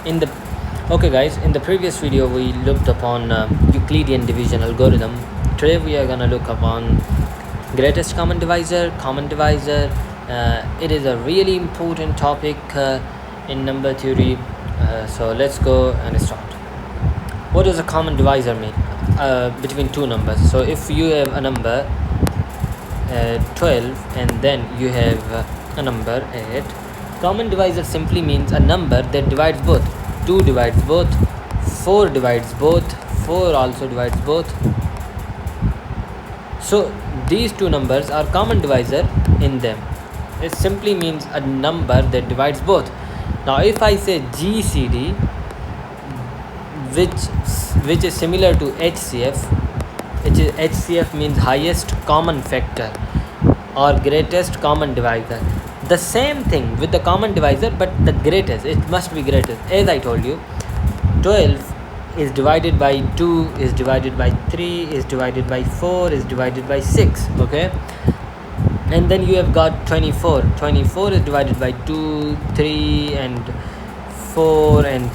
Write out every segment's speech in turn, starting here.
in the Okay guys, in the previous video we looked upon Euclidean division algorithm. Today we are gonna look upon greatest common divisor. It is a really important topic in number theory, so let's go and start. What does a common divisor mean between two numbers? So if you have a number 12 and then you have a number 8, common divisor simply means a number that divides both. 2 divides both, 4 divides both, 4 also divides both. So these two numbers are common divisor in them. It simply means a number that divides both. Now if I say GCD, which is similar to HCF, which is HCF means highest common factor or greatest common divisor. The same thing with the common divisor, but the greatest, it must be greatest. As I told you, 12 is divided by 2, is divided by 3, is divided by 4, is divided by 6, okay? And then you have got 24. 24 is divided by 2, 3 and 4 and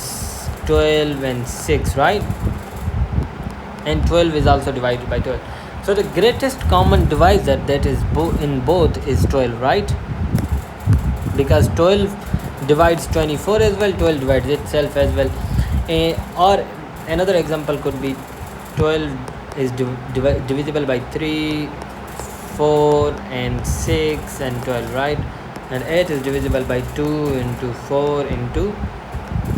12 and 6, right? And 12 is also divided by 12. So the greatest common divisor that is in both is 12, right? Because 12 divides 24 as well, 12 divides itself as well. Or another example could be 12 is divisible by 3, 4 and 6 and 12, right? And 8 is divisible by 2 into 4 into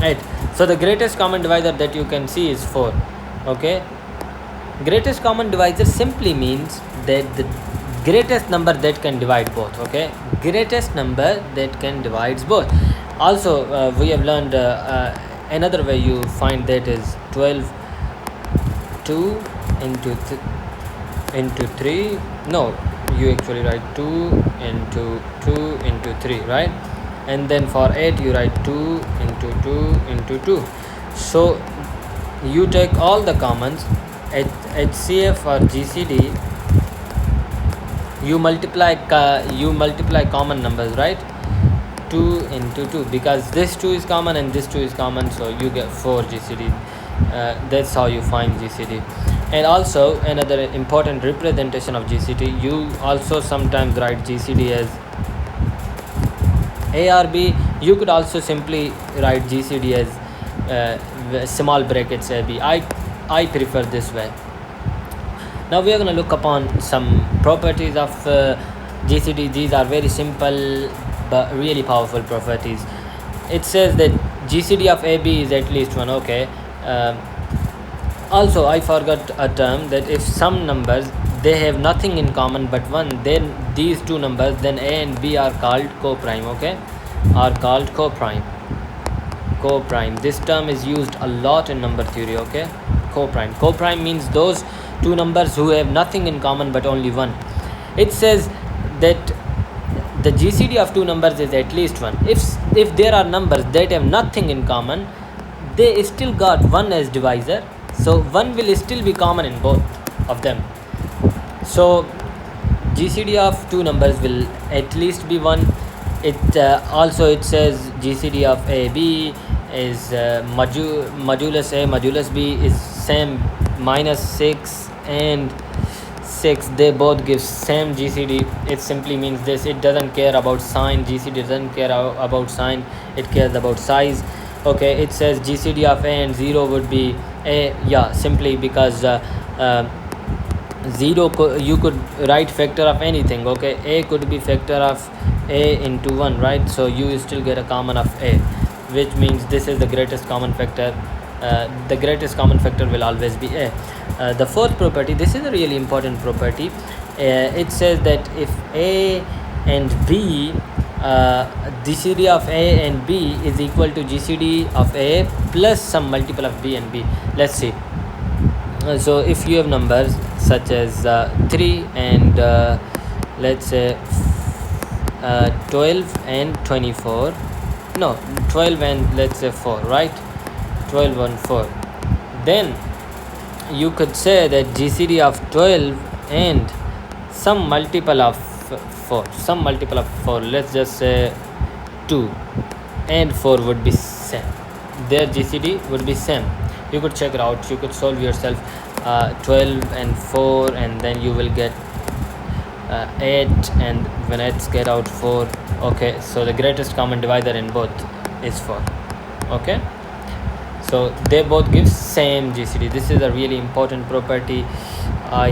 8. So the greatest common divisor that you can see is 4, okay? Greatest common divisor simply means that the greatest number that can divide both, okay? Greatest number that can divide both. Also we have learned another way you find that is 12 2 into 3. No, you actually write 2 into 2 into 3, right? And then for 8 you write 2 into 2 into 2. So you take all the commons at HCF or GCD, you multiply common numbers, right? 2 into 2, because this 2 is common and this 2 is common, so you get 4 GCD. That's how you find GCD. And also another important representation of GCD, you also sometimes write GCD as A or B. You could also simply write GCD as small brackets AB. I prefer this way. Now we are going to look upon some properties of GCD. These are very simple but really powerful properties. It says that GCD of AB is at least 1, okay? Also I forgot a term, that if some numbers they have nothing in common but 1, then these two numbers, then A and B are called co-prime, okay? Are called co-prime. Co-prime, this term is used a lot in number theory, okay? Co-prime. Co-prime means those two numbers who have nothing in common but only 1. It says that the GCD of two numbers is at least 1. If there are numbers that have nothing in common, they still got 1 as divisor, so 1 will still be common in both of them. So GCD of two numbers will at least be 1. It also it says GCD of AB is modulus A modulus B is same, -6 and 6, they both give same GCD. It simply means this, it doesn't care about sign. GCD doesn't care about sign, it cares about size, okay? It says GCD of A and 0 would be A, yeah, simply because 0 you could write factor of anything, okay? A could be factor of A into 1, right? So you still get a common of A, which means this is the greatest common factor. The greatest common factor will always be A. The fourth property, this is a really important property. It says that if A and B, GCD of A and B is equal to GCD of A plus some multiple of B and B. Let's see. So if you have numbers such as 3 and let's say 12 and 24, no, 12 and let's say 4, right? 12 and 4, then you could say that GCD of 12 and some multiple of 4, let's just say 2 and 4 would be same. their GCD would be same. You could check it out, you could solve yourself. 12 and 4, and then you will get 8, and when 8 get out 4. Okay, so the greatest common divisor in both is 4. Okay, so they both give same GCD. This is a really important property. I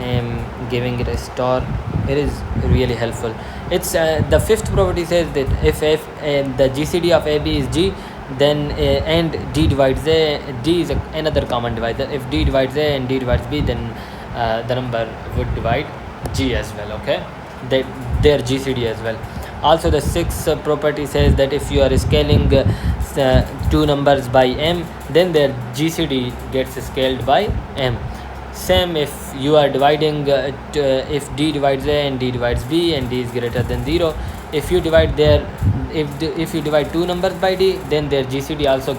am giving it a star. It is really helpful. It's the fifth property says that if the GCD of AB is G, then and D divides A, D is another common divisor. If D divides A and D divides B, then the number would divide G as well. Okay, their GCD as well. Also, the sixth property says that if you are scaling two numbers by m, then their GCD gets scaled by m. Same if you are dividing if D divides A and D divides B and D is greater than 0. If you divide if you divide two numbers by D, then their GCD also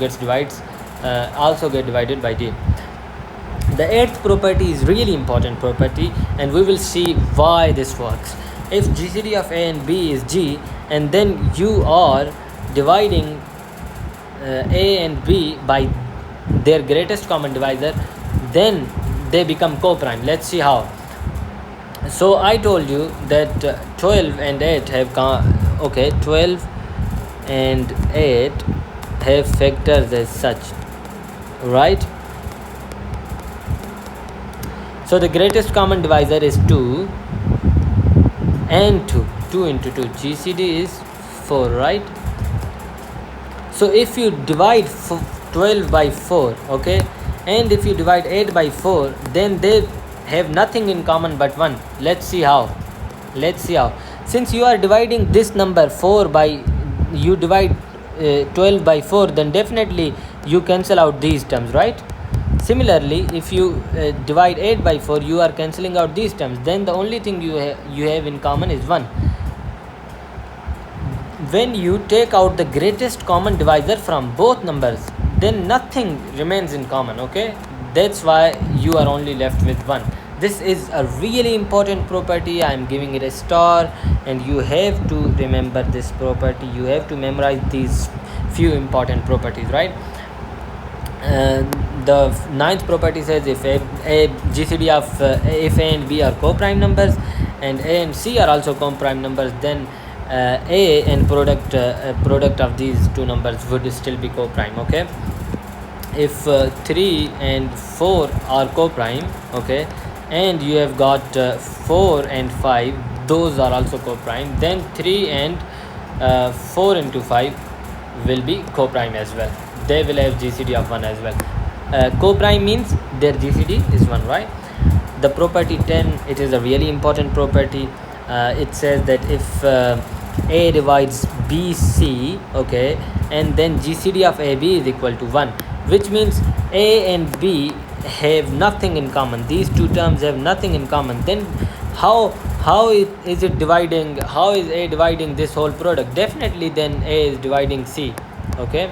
get divided by D. The eighth property is really important property, and we will see why this works. If GCD of A and B is G, and then you are dividing A and B by their greatest common divisor, then they become co-prime. Let's see how. So I told you that 12 and 8 have 12 and 8 have factors as such, right? So the greatest common divisor is 2 and 2 into 2. GCD is 4, right? So if you divide 12 by 4, okay, and if you divide 8 by 4, then they have nothing in common but 1. Let's see how. Since you are dividing this number 4 by, you divide 12 by 4, then definitely you cancel out these terms, right? Similarly, if you divide 8 by 4, you are cancelling out these terms. Then the only thing you have in common is 1. When you take out the greatest common divisor from both numbers, then nothing remains in common. Okay, that's why you are only left with 1. This is a really important property. I am giving it a star, and you have to remember this property. You have to memorize these few important properties, right? The ninth property says if a GCD of if A and B are co-prime numbers and A and C are also co-prime numbers, then A and product of these two numbers would still be co-prime. Okay, if 3 and 4 are co-prime, okay, and you have got 4 and 5, those are also co-prime, then 3 and 4 into 5 will be co-prime as well. They will have GCD of 1 as well. Co-prime means their GCD is 1, right? The property 10, it is a really important property. It says that if A divides BC, okay, and then GCD of AB is equal to 1, which means A and B have nothing in common. These two terms have nothing in common. Then how is it dividing? How is A dividing this whole product? Definitely then A is dividing C. Okay,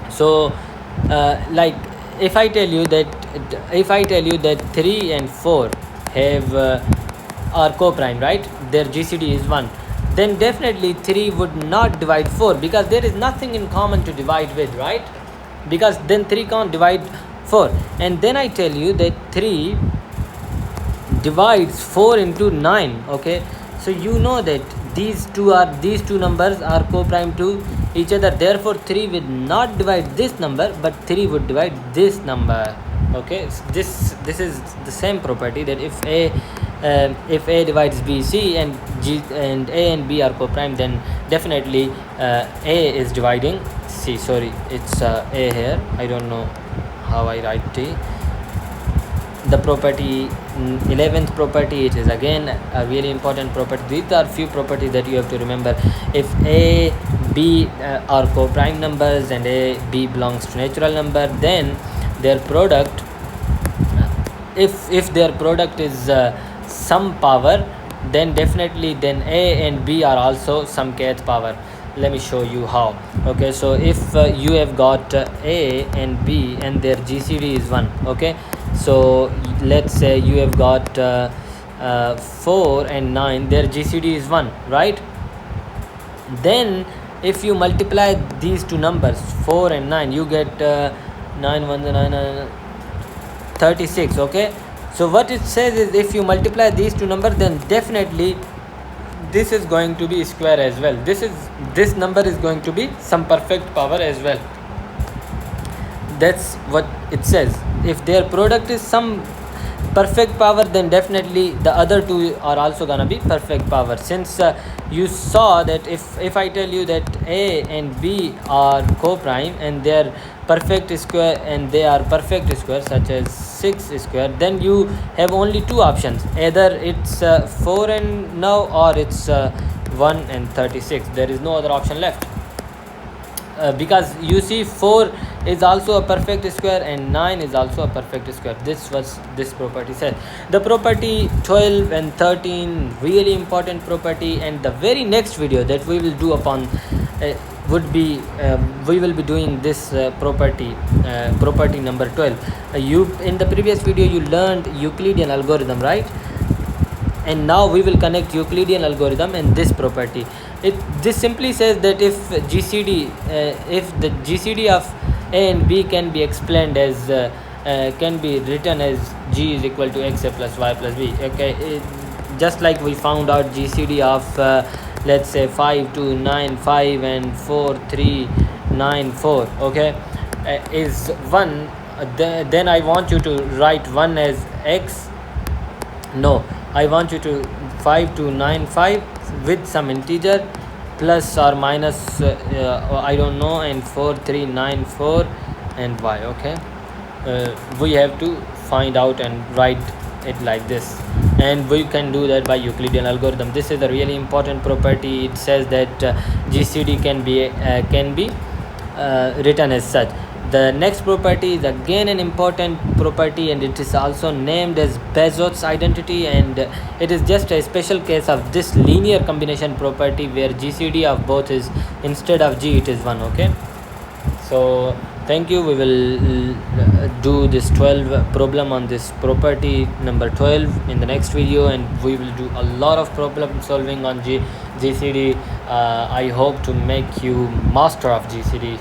so like if I tell you that 3 and 4 have are co-prime, right? Their GCD is 1, then definitely 3 would not divide 4 because there is nothing in common to divide with, right? Because then 3 can't divide 4. And then I tell you that 3 divides 4 into 9. Okay, so you know that these two numbers are co-prime to each other. Therefore 3 will not divide this number, but 3 would divide this number. Okay, so this is the same property, that if A divides BC and A and B are co-prime, then definitely A is dividing C. Sorry, it's A here. I don't know how I write T. The property 11th property, it is again a really important property. These are few properties that you have to remember. If A, B are co-prime numbers and A, B belongs to natural number, then their product, if their product is some power, then definitely then A and B are also some kth power. Let me show you how. Okay, so if you have got A and B and their GCD is 1, okay, so let's say you have got 4 and 9, their GCD is 1, right? Then if you multiply these two numbers 4 and 9, you get 9 1 9 36. Okay, so what it says is if you multiply these two numbers, then definitely this is going to be square as well. This number is going to be some perfect power as well. That's what it says. If their product is some perfect power, then definitely the other two are also gonna be perfect power. Since you saw that if I tell you that A and B are co-prime and they are perfect square and they are perfect square such as 6 square, then you have only two options: either it's 4 and now, or it's 1 and 36. There is no other option left. Because you see 4 is also a perfect square and 9 is also a perfect square. This was this property said. The property 12 and 13, really important property, and the very next video that we will do upon would be we will be doing this property number 12. You in the previous video you learned Euclidean algorithm, right? And now we will connect Euclidean algorithm and this property. This simply says that if GCD if the GCD of A and B can be explained as can be written as G is equal to X A plus Y plus B. Okay, just like we found out GCD of let's say 5 2 9 5 and 4 3 9 4. Okay, is 1. Then I want you to write 1 as X. No, I want you to 5 to 9 5 with some integer plus or minus I don't know, and 4 3 9 4 and y. Okay, we have to find out and write it like this, and we can do that by Euclidean algorithm. This is a really important property. It says that GCD can be written as such. The next property is again an important property, and it is also named as Bezos identity, and it is just a special case of this linear combination property where GCD of both is, instead of G, it is 1. Okay, so thank you. We will do this 12 problem on this property number 12 in the next video, and we will do a lot of problem solving on GCD. I hope to make you master of GCD.